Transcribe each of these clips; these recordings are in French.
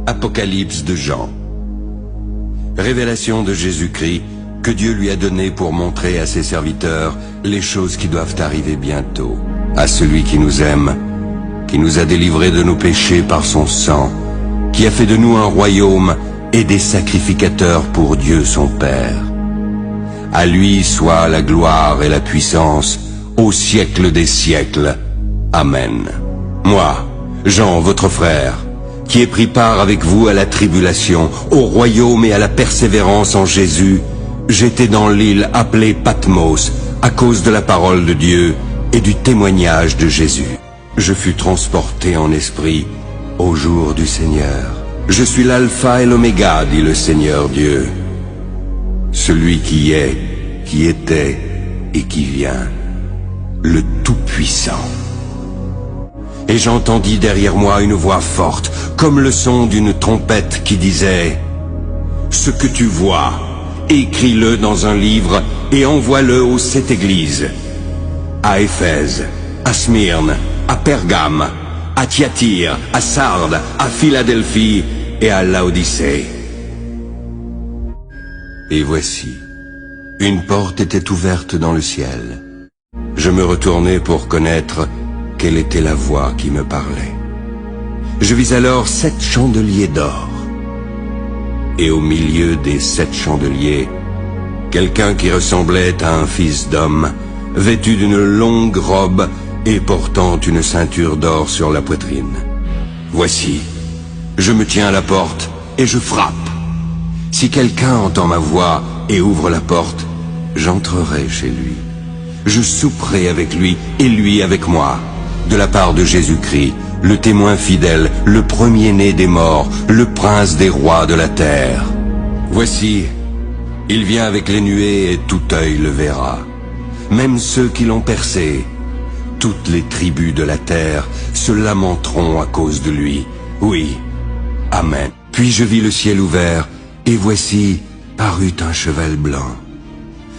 Apocalypse de Jean. Révélation de Jésus-Christ que Dieu lui a donnée pour montrer à ses serviteurs les choses qui doivent arriver bientôt. À celui qui nous aime, qui nous a délivrés de nos péchés par son sang, qui a fait de nous un royaume et des sacrificateurs pour Dieu son Père. À lui soit la gloire et la puissance au siècle des siècles. Amen. Moi, Jean, votre frère, qui ai pris part avec vous à la tribulation, au royaume et à la persévérance en Jésus, j'étais dans l'île appelée Patmos à cause de la parole de Dieu et du témoignage de Jésus. Je fus transporté en esprit au jour du Seigneur. Je suis l'alpha et l'oméga, dit le Seigneur Dieu, celui qui est, qui était et qui vient, le Tout-Puissant. Et j'entendis derrière moi une voix forte, comme le son d'une trompette qui disait « Ce que tu vois, écris-le dans un livre et envoie-le aux 7 églises, à Éphèse, à Smyrne, à Pergame, à Thyatire, à Sardes, à Philadelphie et à Laodicée. » Et voici, une porte était ouverte dans le ciel. Je me retournai pour connaître quelle était la voix qui me parlait. Je vis alors 7 chandeliers d'or. Et au milieu des 7 chandeliers, quelqu'un qui ressemblait à un fils d'homme, vêtu d'une longue robe et portant une ceinture d'or sur la poitrine. Voici, je me tiens à la porte et je frappe. Si quelqu'un entend ma voix et ouvre la porte, j'entrerai chez lui. Je souperai avec lui et lui avec moi, de la part de Jésus-Christ, le témoin fidèle, le premier-né des morts, le prince des rois de la terre. Voici, il vient avec les nuées et tout œil le verra, même ceux qui l'ont percé. Toutes les tribus de la terre se lamenteront à cause de lui. Oui, Amen. Puis je vis le ciel ouvert, et voici parut un cheval blanc.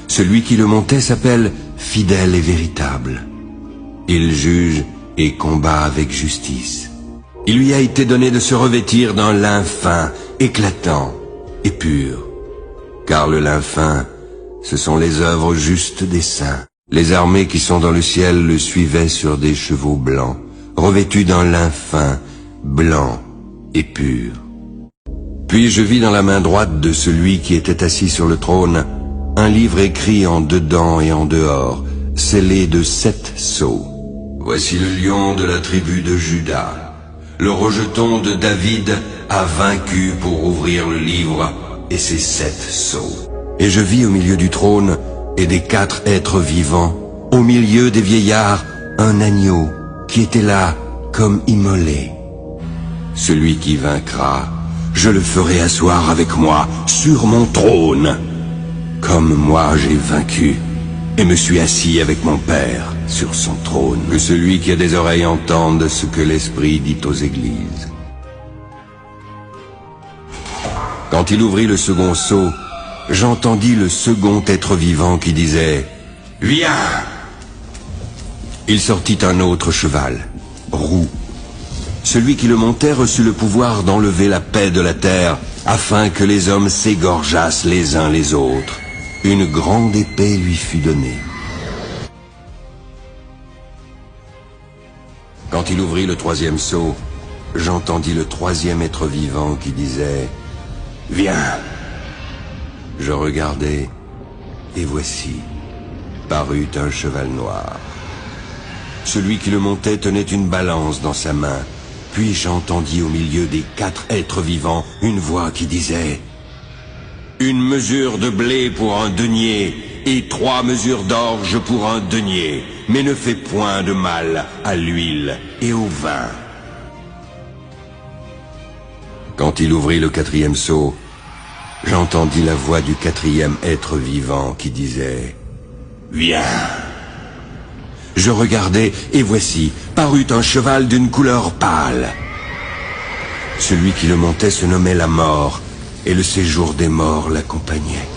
Celui qui le montait s'appelle Fidèle et Véritable. Il juge et combat avec justice. Il lui a été donné de se revêtir d'un lin fin, éclatant et pur. Car le lin fin, ce sont les œuvres justes des saints. Les armées qui sont dans le ciel le suivaient sur des chevaux blancs, revêtus d'un lin fin, blanc et pur. Puis je vis dans la main droite de celui qui était assis sur le trône un livre écrit en dedans et en dehors, scellé de 7 sceaux. Voici le lion de la tribu de Juda. Le rejeton de David a vaincu pour ouvrir le livre et ses 7 sceaux. Et je vis au milieu du trône et des 4 êtres vivants, au milieu des vieillards, un agneau qui était là comme immolé. Celui qui vaincra, je le ferai asseoir avec moi sur mon trône, comme moi j'ai vaincu et me suis assis avec mon Père sur son trône. Que celui qui a des oreilles entende ce que l'Esprit dit aux églises. Quand il ouvrit le second sceau, j'entendis le second être vivant qui disait « Viens !» Il sortit un autre cheval, roux. Celui qui le montait reçut le pouvoir d'enlever la paix de la terre, afin que les hommes s'égorgeassent les uns les autres. Une grande épée lui fut donnée. Quand il ouvrit le 3e sceau, j'entendis le 3e être vivant qui disait « Viens !» Je regardai, et voici, parut un cheval noir. Celui qui le montait tenait une balance dans sa main. Puis j'entendis au milieu des 4 êtres vivants une voix qui disait « Une mesure de blé pour un denier et 3 mesures d'orge pour un denier, mais ne fais point de mal à l'huile et au vin. » Quand il ouvrit le 4e sceau, j'entendis la voix du 4e être vivant qui disait « Viens !» Je regardai, et voici, parut un cheval d'une couleur pâle. Celui qui le montait se nommait la mort, et le séjour des morts l'accompagnait.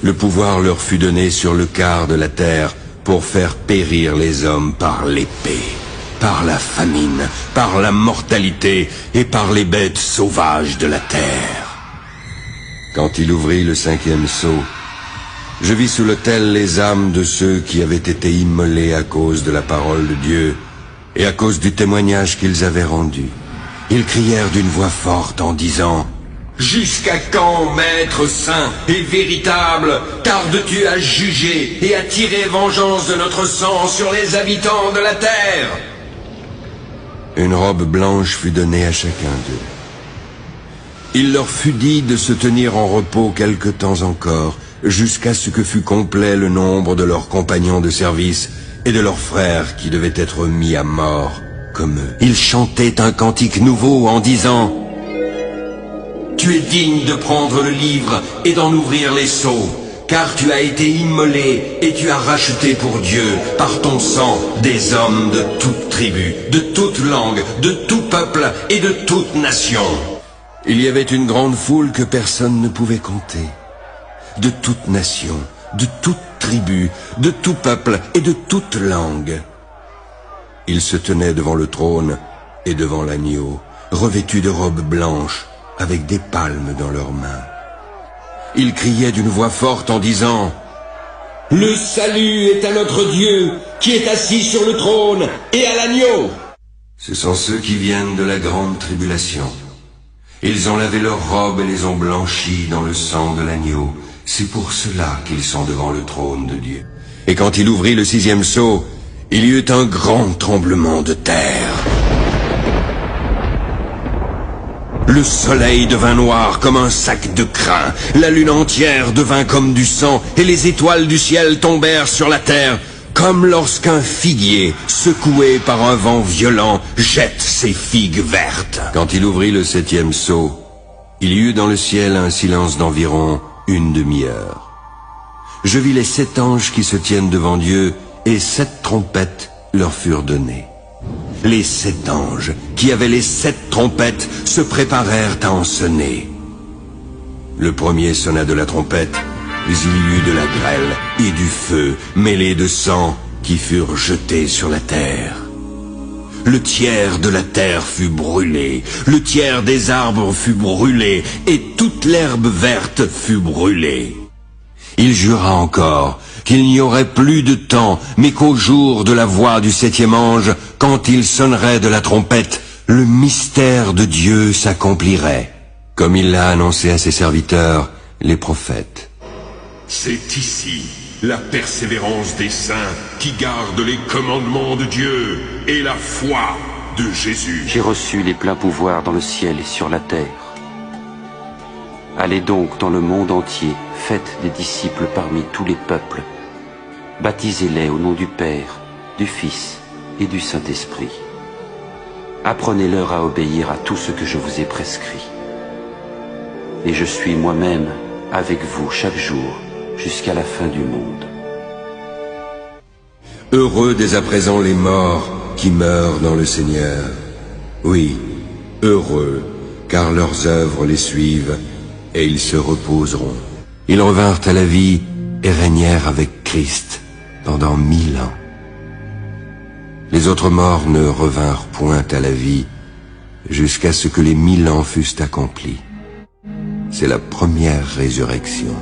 Le pouvoir leur fut donné sur le quart de la terre pour faire périr les hommes par l'épée, par la famine, par la mortalité et par les bêtes sauvages de la terre. Quand il ouvrit le 5e sceau, je vis sous l'autel les âmes de ceux qui avaient été immolés à cause de la parole de Dieu et à cause du témoignage qu'ils avaient rendu. Ils crièrent d'une voix forte en disant: « Jusqu'à quand, Maître saint et véritable, tardes-tu à juger et à tirer vengeance de notre sang sur les habitants de la terre ?» Une robe blanche fut donnée à chacun d'eux. Il leur fut dit de se tenir en repos quelque temps encore, jusqu'à ce que fût complet le nombre de leurs compagnons de service et de leurs frères qui devaient être mis à mort comme eux. Ils chantaient un cantique nouveau en disant: « Tu es digne de prendre le livre et d'en ouvrir les sceaux, car tu as été immolé et tu as racheté pour Dieu, par ton sang, des hommes de toute tribu, de toute langue, de tout peuple et de toute nation. » Il y avait une grande foule que personne ne pouvait compter. De toute nation, de toute tribu, de tout peuple et de toute langue. Ils se tenaient devant le trône et devant l'agneau, revêtus de robes blanches, avec des palmes dans leurs mains. Ils criaient d'une voix forte en disant: « Le salut est à notre Dieu, qui est assis sur le trône, et à l'agneau !» Ce sont ceux qui viennent de la grande tribulation. Ils ont lavé leurs robes et les ont blanchies dans le sang de l'agneau. C'est pour cela qu'ils sont devant le trône de Dieu. Et quand il ouvrit le 6e sceau, il y eut un grand tremblement de terre. Le soleil devint noir comme un sac de crin, la lune entière devint comme du sang, et les étoiles du ciel tombèrent sur la terre, comme lorsqu'un figuier, secoué par un vent violent, jette ses figues vertes. Quand il ouvrit le 7e sceau, il y eut dans le ciel un silence d'environ une demi-heure. Je vis les 7 anges qui se tiennent devant Dieu, et 7 trompettes leur furent données. Les 7 anges, qui avaient les 7 trompettes, se préparèrent à en sonner. Le premier sonna de la trompette, mais il y eut de la grêle et du feu mêlés de sang qui furent jetés sur la terre. Le tiers de la terre fut brûlé, le tiers des arbres fut brûlé, et toute l'herbe verte fut brûlée. Il jura encore qu'il n'y aurait plus de temps, mais qu'au jour de la voix du 7e ange, quand il sonnerait de la trompette, le mystère de Dieu s'accomplirait, comme il l'a annoncé à ses serviteurs, les prophètes. C'est ici la persévérance des saints qui gardent les commandements de Dieu et la foi de Jésus. J'ai reçu les pleins pouvoirs dans le ciel et sur la terre. Allez donc dans le monde entier, faites des disciples parmi tous les peuples. Baptisez-les au nom du Père, du Fils et du Saint-Esprit. Apprenez-leur à obéir à tout ce que je vous ai prescrit. Et je suis moi-même avec vous chaque jour, jusqu'à la fin du monde. Heureux dès à présent les morts qui meurent dans le Seigneur. Oui, heureux, car leurs œuvres les suivent, et ils se reposeront. Ils revinrent à la vie et régnèrent avec Christ pendant 1000 ans. Les autres morts ne revinrent point à la vie jusqu'à ce que les 1000 ans fussent accomplis. C'est la première résurrection.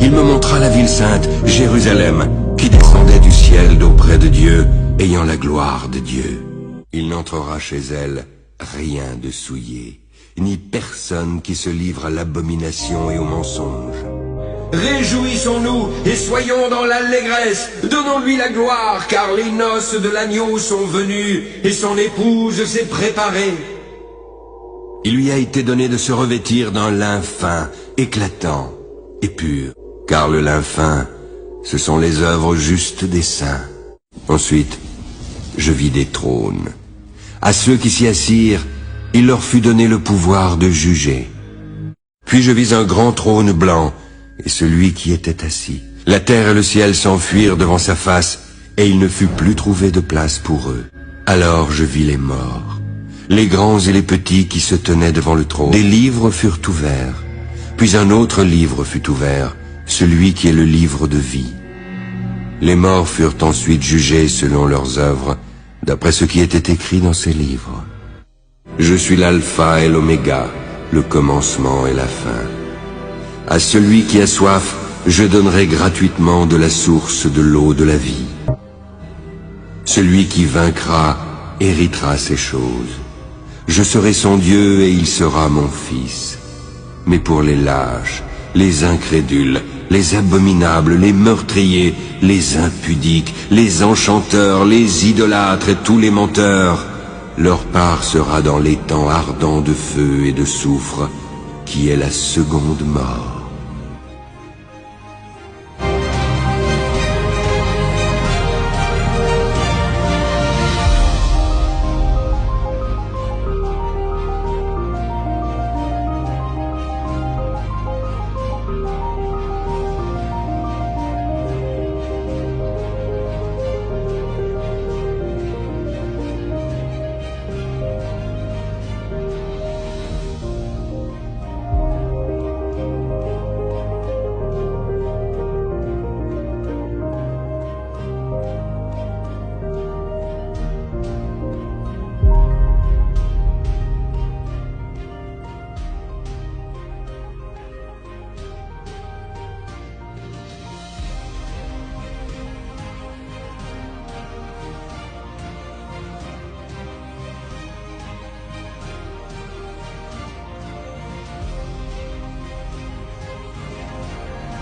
Il me montra la ville sainte, Jérusalem, qui descendait du ciel d'auprès de Dieu, ayant la gloire de Dieu. Il n'entrera chez elle rien de souillé, ni personne qui se livre à l'abomination et au mensonge. Réjouissons-nous et soyons dans l'allégresse, donnons-lui la gloire, car les noces de l'agneau sont venues et son épouse s'est préparée. Il lui a été donné de se revêtir d'un lin fin, éclatant et pur, car le lin fin, ce sont les œuvres justes des saints. Ensuite, je vis des trônes. À ceux qui s'y assirent, il leur fut donné le pouvoir de juger. Puis je vis un grand trône blanc, et celui qui était assis. La terre et le ciel s'enfuirent devant sa face, et il ne fut plus trouvé de place pour eux. Alors je vis les morts, les grands et les petits qui se tenaient devant le trône. Des livres furent ouverts, puis un autre livre fut ouvert, celui qui est le livre de vie. Les morts furent ensuite jugés selon leurs œuvres, d'après ce qui était écrit dans ces livres. Je suis l'alpha et l'oméga, le commencement et la fin. À celui qui a soif, je donnerai gratuitement de la source de l'eau de la vie. Celui qui vaincra héritera ces choses. Je serai son Dieu et il sera mon fils. Mais pour les lâches, les incrédules, les abominables, les meurtriers, les impudiques, les enchanteurs, les idolâtres et tous les menteurs, leur part sera dans l'étang ardent de feu et de soufre, qui est la seconde mort.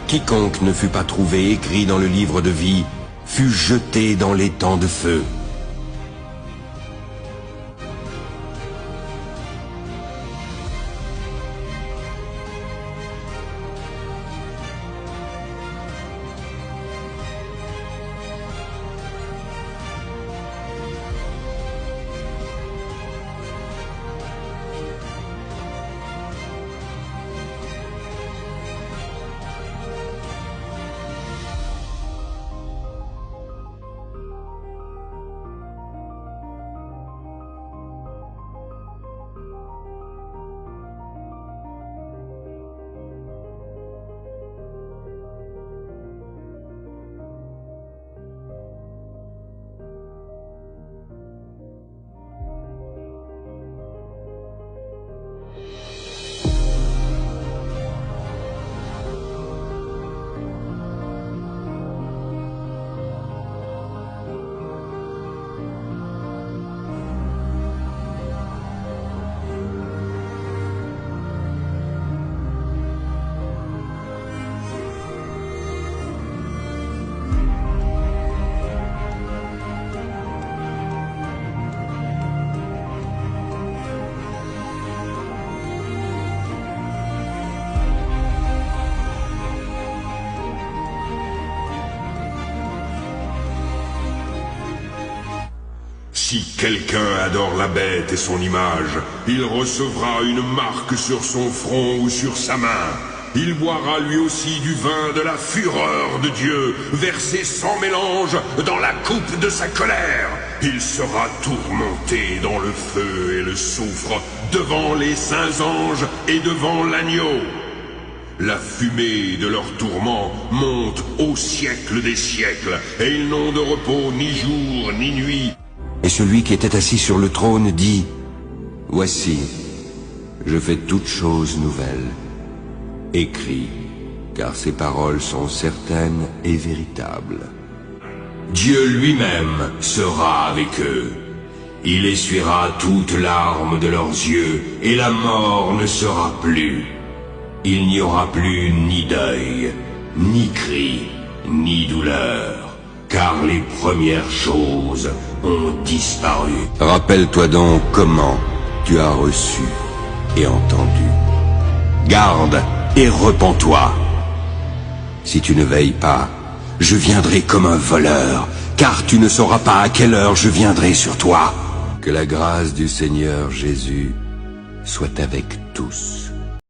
Quiconque ne fut pas trouvé écrit dans le livre de vie fut jeté dans l'étang de feu. Si quelqu'un adore la bête et son image, il recevra une marque sur son front ou sur sa main. Il boira lui aussi du vin de la fureur de Dieu, versé sans mélange dans la coupe de sa colère. Il sera tourmenté dans le feu et le soufre, devant les saints anges et devant l'agneau. La fumée de leur tourment monte au siècle des siècles, et ils n'ont de repos ni jour ni nuit. Et celui qui était assis sur le trône dit, « Voici, je fais toutes choses nouvelles. Écris, car ces paroles sont certaines et véritables. » Dieu lui-même sera avec eux. Il essuiera toutes larmes de leurs yeux, et la mort ne sera plus. Il n'y aura plus ni deuil, ni cri, ni douleur, car les premières choses ont disparu. Rappelle-toi donc comment tu as reçu et entendu. Garde et repens-toi. Si tu ne veilles pas, je viendrai comme un voleur, car tu ne sauras pas à quelle heure je viendrai sur toi. Que la grâce du Seigneur Jésus soit avec tous.